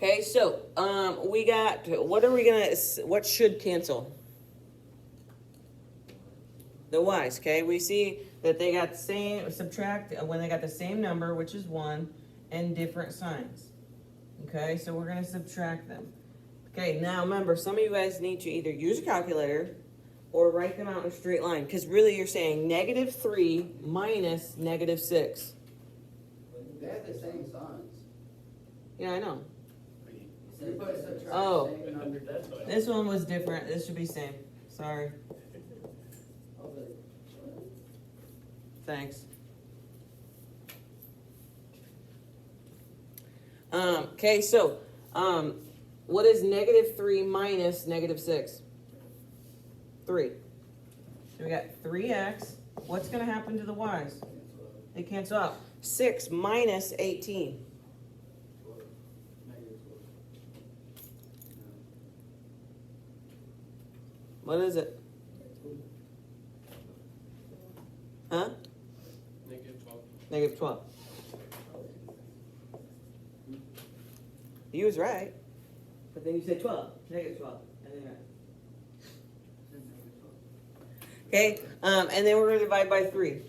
Okay, so we got, what should cancel? The y's, okay? We see that they got the same, subtract when they got the same number, which is 1, and different signs. Okay, so we're going to subtract them. Okay, now remember, some of you guys need to either use a calculator or write them out in a straight line, because really you're saying -3 minus -6. They have the same signs. Yeah, I know. You put subtract Oh. same number. This one was different. This should be same. Sorry. Thanks. Okay, so what is -3 minus -6? 3. So we got 3x. What's going to happen to the y's? They cancel out. 6 minus 18. What is it? Huh? -12. -12. You was right. But then you said 12. -12. And then okay, and then we're going to divide by 3.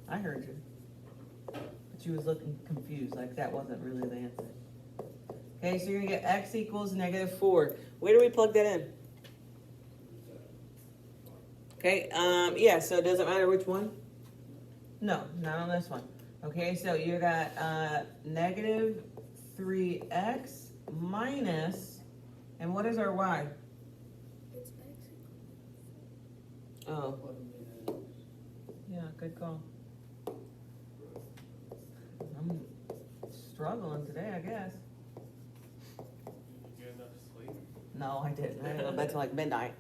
I heard you. But you was looking confused, like that wasn't really the answer. Okay, so you're going to get x equals -4. Where do we plug that in? Okay, yeah, so it doesn't matter which one? No, not on this one. Okay, so you got -3x minus, and what is our y? It's x. Oh, yeah, good call. I'm struggling today, I guess. Did you get enough sleep? No, I didn't. I didn't go to bed till like midnight.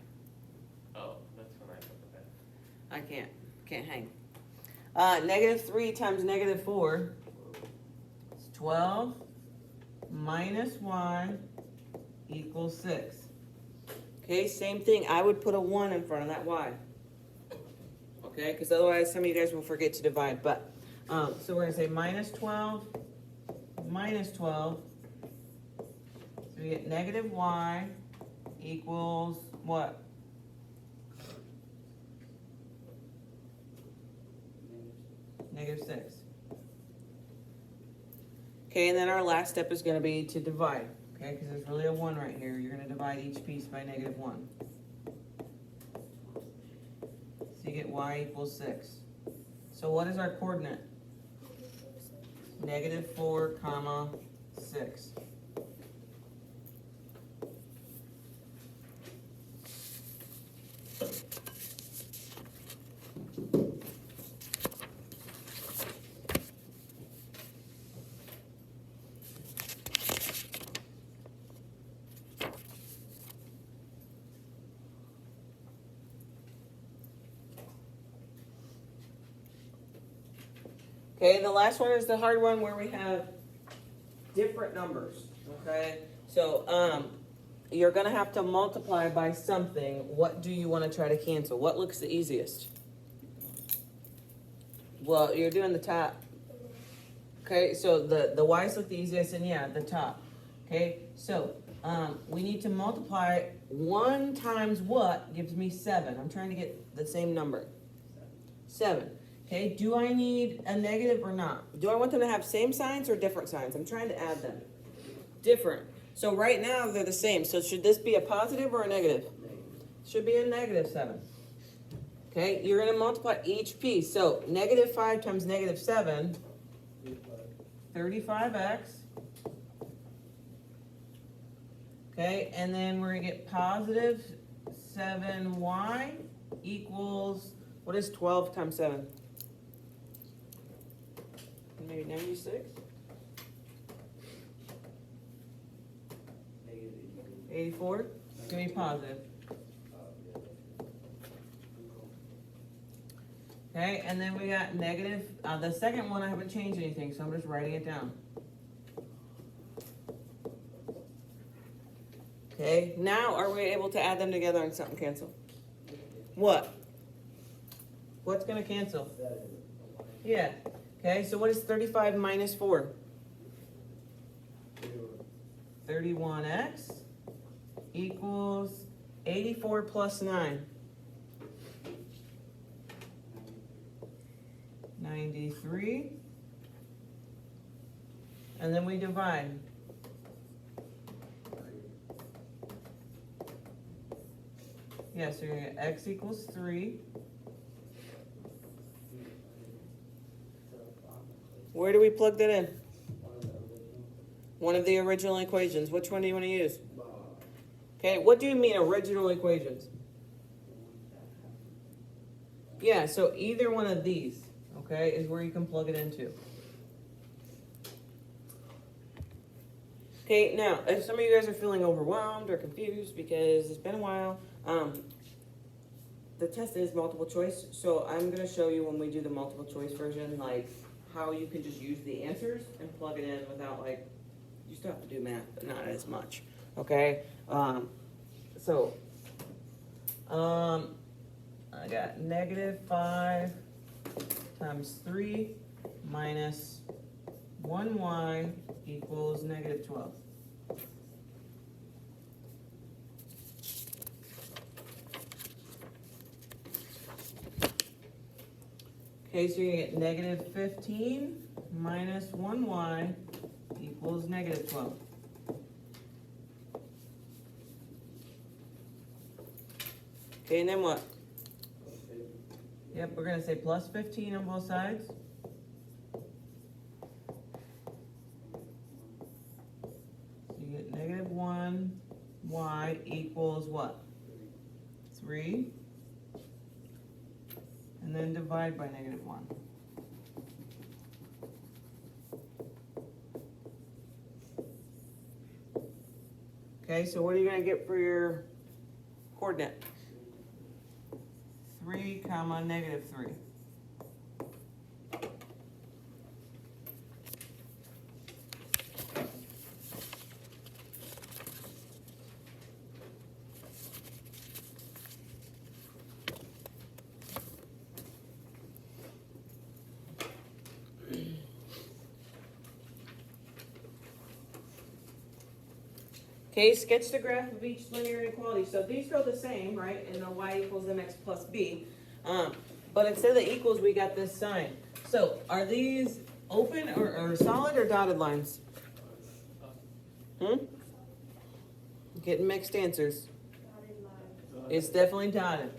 Oh, that's when I go to bed. I can't hang. -3 times -4 is 12 minus y equals 6. Okay, same thing. I would put a 1 in front of that y. Okay, because otherwise some of you guys will forget to divide. But so we're going to say -12 minus 12. So we get -y equals what? -6. Okay, and then our last step is going to be to divide. Okay, because there's really a 1 right here. You're going to divide each piece by -1. So you get y equals 6. So what is our coordinate? -4, comma 6. Okay, and the last one is the hard one where we have different numbers. Okay, so you're going to have to multiply by something. What do you want to try to cancel? What looks the easiest? Well, you're doing the top. Okay, so the y's look the easiest, and yeah, the top. Okay, so we need to multiply 1 times what gives me 7. I'm trying to get the same number. 7. Okay, do I need a negative or not? Do I want them to have same signs or different signs? I'm trying to add them. Different. So right now they're the same. So should this be a positive or a negative? Should be a -7. Okay, you're going to multiply each piece. So -5 times -7, 35x. Okay, and then we're going to get positive 7y equals, what is 12 times 7? Maybe 96? 84? It's going to be positive. Okay, and then we got negative. The second one, I haven't changed anything, so I'm just writing it down. Okay, now are we able to add them together and something cancel? What? What's going to cancel? Yeah. Okay, so what is 35 minus 4? 31x equals 84 plus 9. 93. And then we divide. Yeah, so you're gonna get x equals 3. Where do we plug that in? One of the original equations. Which one do you want to use? Okay, what do you mean original equations? Yeah, so either one of these, okay, is where you can plug it into. Okay, now, if some of you guys are feeling overwhelmed or confused because it's been a while, the test is multiple choice, so I'm going to show you when we do the multiple choice version, like, how you can just use the answers and plug it in without, like, you still have to do math, but not as much, okay? I got -5 times 3 minus 1y equals -12. Okay, so you're gonna get -15 minus 1y equals -12. Okay, and then what? Yep, we're gonna say plus 15 on both sides. So you get -1y equals what? 3. And then divide by -1. Okay, so what are you gonna get for your coordinate? 3 comma -3. Okay, sketch the graph of each linear inequality. So these go the same, right? And the y equals mx plus b. But instead of the equals, we got this sign. So are these open or solid or dotted lines? Getting mixed answers. It's definitely dotted.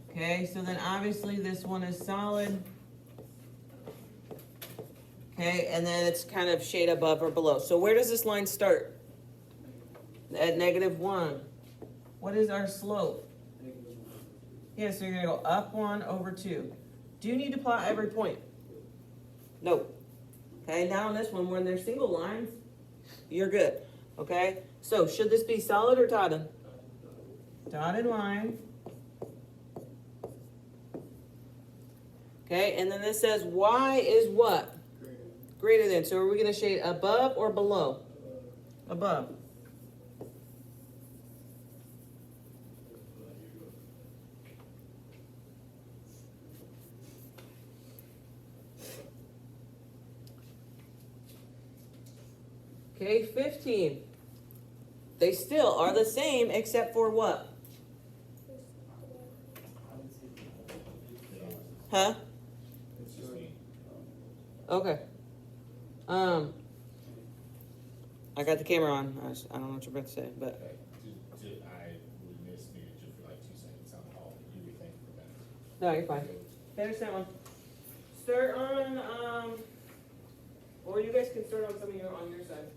Okay, so then obviously this one is solid. Okay, and then it's kind of shade above or below. So where does this line start? At -1. What is our slope? Yeah, so you're gonna go up 1 over 2. Do you need to plot every point? No. Okay, now on this one, when there's single lines, you're good. Okay, so should this be solid or dotted? Dotted line. Okay, and then this says y is what? Greater than. So are we going to shade above or below? Above. Okay, 15. They still are the same except for what? Huh? Okay. I got the camera on. I don't know what you're about to say, but. Okay. I would miss me just for like 2 seconds on the call. You would think for that. No, you're fine. Finish that one. Start on, or you guys can start on some of your, on your side.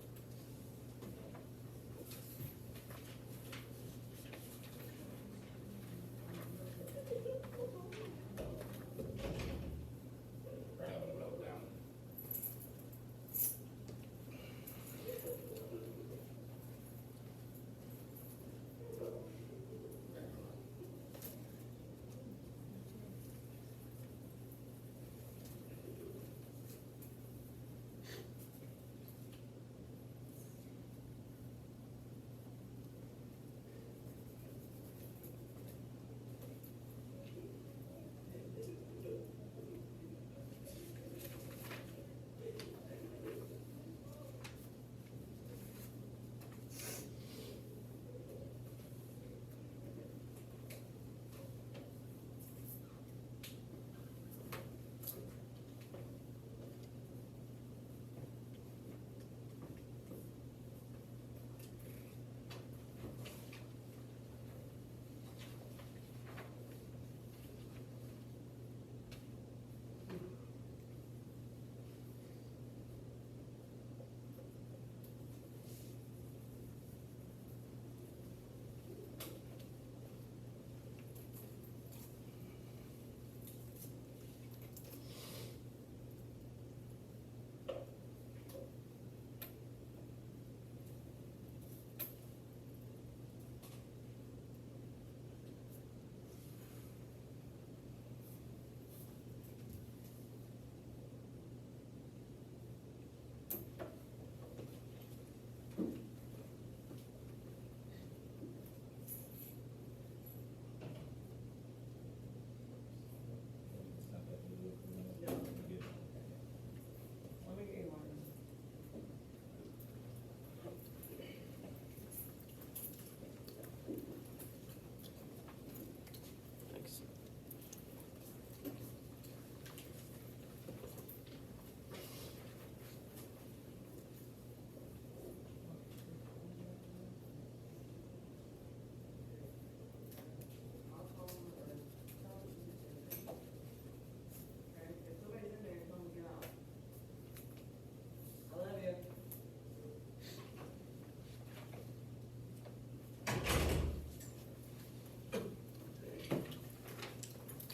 Or have it wrote down.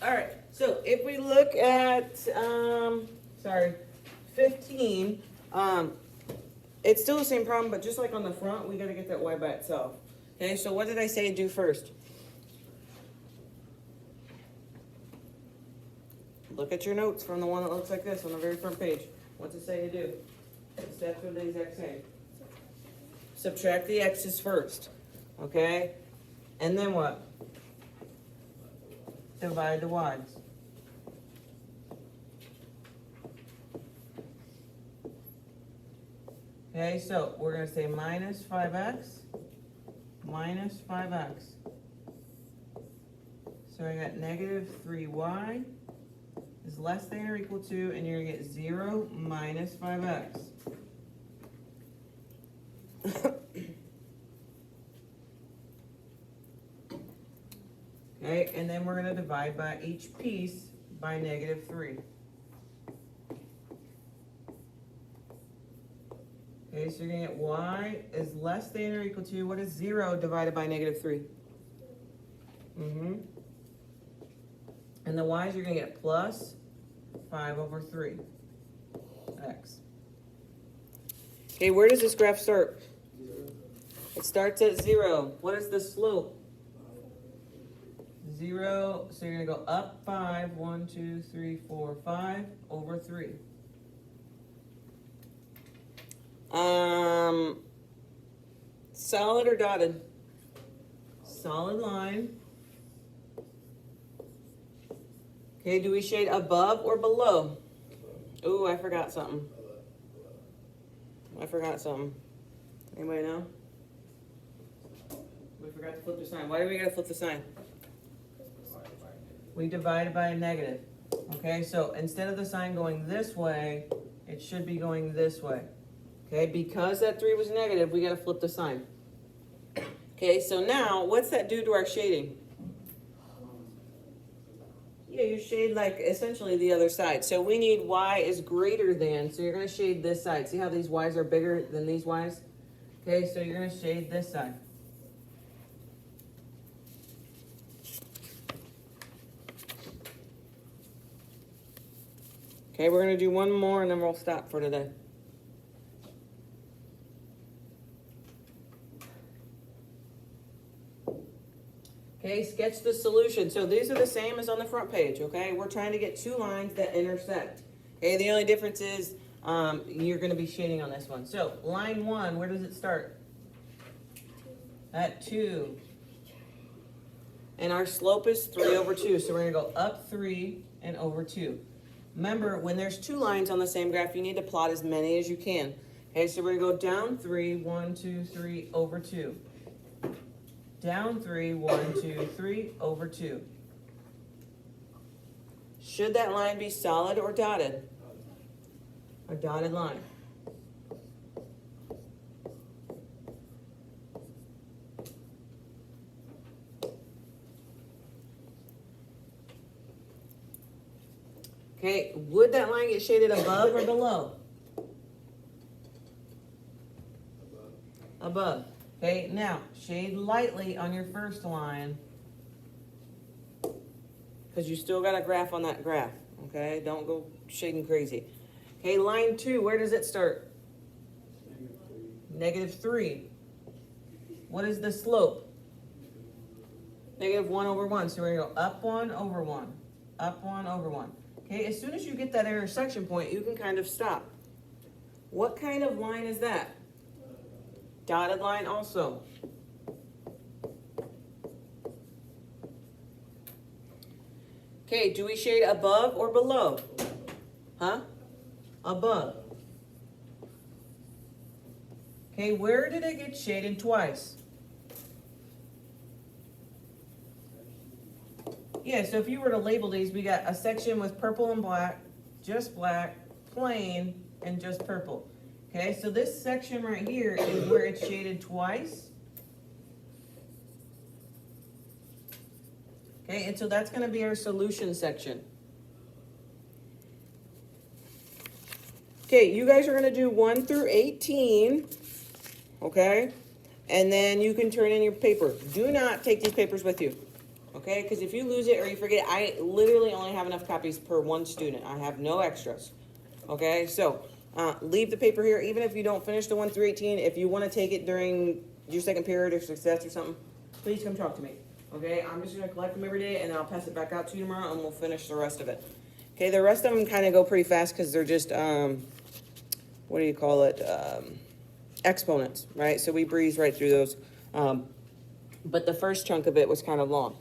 All right, so if we look at, sorry, 15, it's still the same problem, but just like on the front, we gotta get that y by itself. Okay, so what did I say do first? Look at your notes from the one that looks like this on the very front page. What's it say to do? The steps are the exact same. Subtract the x's first, okay? And then what? Divide the y's. Okay, so we're gonna say minus 5x, minus 5x. So I got negative 3y is less than or equal to, and you're gonna get 0 minus 5x. Okay, and then we're gonna divide by each piece by negative 3. Okay, so you're gonna get y is less than or equal to, what is 0 divided by negative 3? And the y's you're gonna get plus 5 over 3 x. Okay, where does this graph start? It starts at 0. What is the slope? 0, so you're gonna go up 5, 1, 2, 3, 4, 5 over 3. Solid or dotted? Solid line. Okay, do we shade above or below? Ooh, I forgot something. Anybody know? We forgot to flip the sign. Why do we gotta flip the sign? We divided by a negative. Okay, so instead of the sign going this way, it should be going this way. Okay, because that 3 was negative, we gotta flip the sign. Okay, so now, what's that do to our shading? Yeah, you shade like essentially the other side. So we need y is greater than, so you're gonna shade this side. See how these y's are bigger than these y's? Okay, so you're gonna shade this side. Okay, we're gonna do one more and then we'll stop for today. Okay, sketch the solution. So these are the same as on the front page, okay? We're trying to get two lines that intersect. Okay, the only difference is you're gonna be shading on this one. So line 1, where does it start? At 2. And our slope is 3 over 2. So we're gonna go up 3 and over 2. Remember, when there's two lines on the same graph, you need to plot as many as you can. Okay, so we're gonna go down 3, 1, 2, 3, over 2. Down 3, 1, 2, 3, over 2. Should that line be solid or dotted? A dotted line. Okay, would that line get shaded above or below? Above. Okay, now shade lightly on your first line because you still got a graph on that graph. Okay, don't go shading crazy. Okay, line 2, where does it start? -3. What is the slope? -1 over 1. So we're going to go up 1 over 1. Up 1 over 1. Okay, as soon as you get that intersection point, you can kind of stop. What kind of line is that? Dotted line also. Okay, do we shade above or below? Huh? Above. Okay, where did it get shaded twice? Yeah, so if you were to label these, we got a section with purple and black, just black, plain, and just purple. Okay, so this section right here is where it's shaded twice. Okay, and so that's going to be our solution section. Okay, you guys are going to do 1 through 18. Okay, and then you can turn in your paper. Do not take these papers with you. Okay, because if you lose it or you forget, I literally only have enough copies per one student. I have no extras. Okay, so leave the paper here, even if you don't finish the 1 through 18. If you want to take it during your second period or success or something, please come talk to me. Okay, I'm just gonna collect them every day and then I'll pass it back out to you tomorrow and we'll finish the rest of it. Okay, the rest of them kind of go pretty fast because they're just what do you call it? Exponents, right? So we breeze right through those. But the first chunk of it was kind of long.